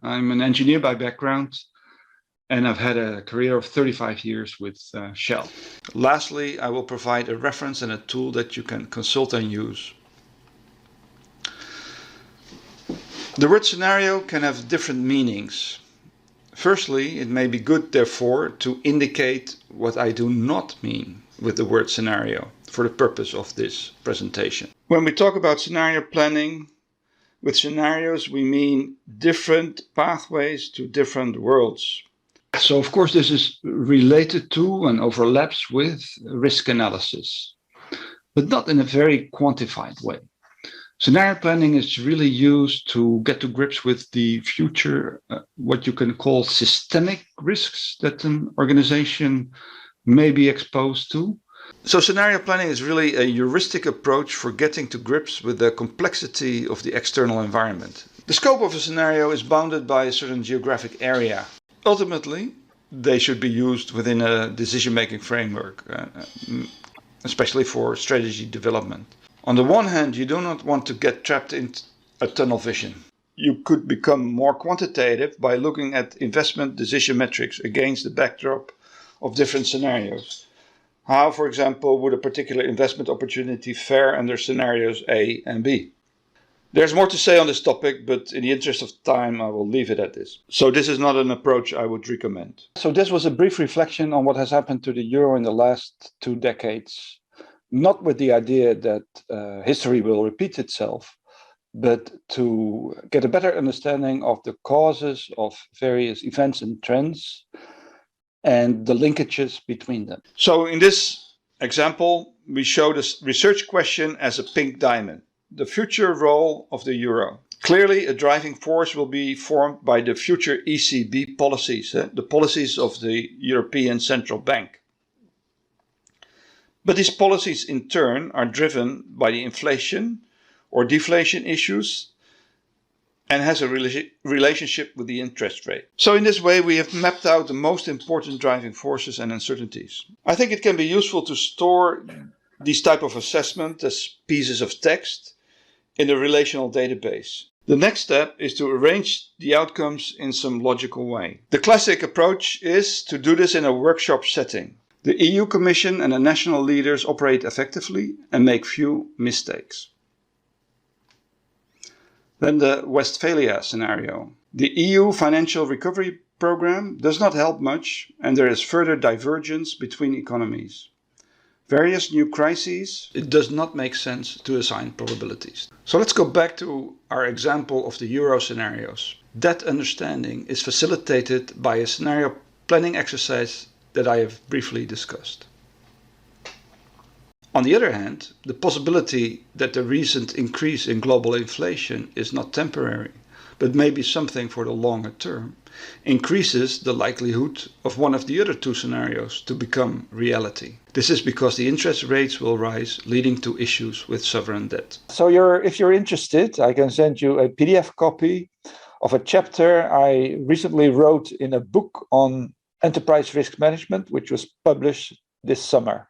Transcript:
I'm an engineer by background, and I've had a career of 35 years with Shell. Lastly, I will provide a reference and a tool that you can consult and use. The word scenario can have different meanings. Firstly, it may be good, therefore, to indicate what I do not mean with the word scenario for the purpose of this presentation. When we talk about scenario planning, with scenarios we mean different pathways to different worlds. So, of course, this is related to and overlaps with risk analysis, but not in a very quantified way. Scenario planning is really used to get to grips with the future, what you can call systemic risks that an organization may be exposed to. So scenario planning is really a heuristic approach for getting to grips with the complexity of the external environment. The scope of a scenario is bounded by a certain geographic area. Ultimately, they should be used within a decision-making framework, especially for strategy development. On the one hand, you do not want to get trapped in a tunnel vision. You could become more quantitative by looking at investment decision metrics against the backdrop of different scenarios. How, for example, would a particular investment opportunity fare under scenarios A and B? There's more to say on this topic, but in the interest of time, I will leave it at this. So this is not an approach I would recommend. So this was a brief reflection on what has happened to the euro in the last 2 decades. Not with the idea that history will repeat itself, but to get a better understanding of the causes of various events and trends and the linkages between them. So in this example, we show this research question as a pink diamond, the future role of the euro. Clearly, a driving force will be formed by the future ECB policies, the policies of the European Central Bank. But these policies in turn are driven by the inflation or deflation issues and has a relationship with the interest rate. So in this way we have mapped out the most important driving forces and uncertainties. I think it can be useful to store these type of assessment as pieces of text in a relational database. The next step is to arrange the outcomes in some logical way. The classic approach is to do this in a workshop setting. The EU Commission and the national leaders operate effectively and make few mistakes. Then the Westphalia scenario. The EU financial recovery program does not help much, and there is further divergence between economies. Various new crises, it does not make sense to assign probabilities. So let's go back to our example of the euro scenarios. That understanding is facilitated by a scenario planning exercise that I have briefly discussed. On the other hand, the possibility that the recent increase in global inflation is not temporary, but may be something for the longer term, increases the likelihood of one of the other 2 scenarios to become reality. This is because the interest rates will rise, leading to issues with sovereign debt. So if you're interested, I can send you a PDF copy of a chapter I recently wrote in a book on enterprise risk management, which was published this summer.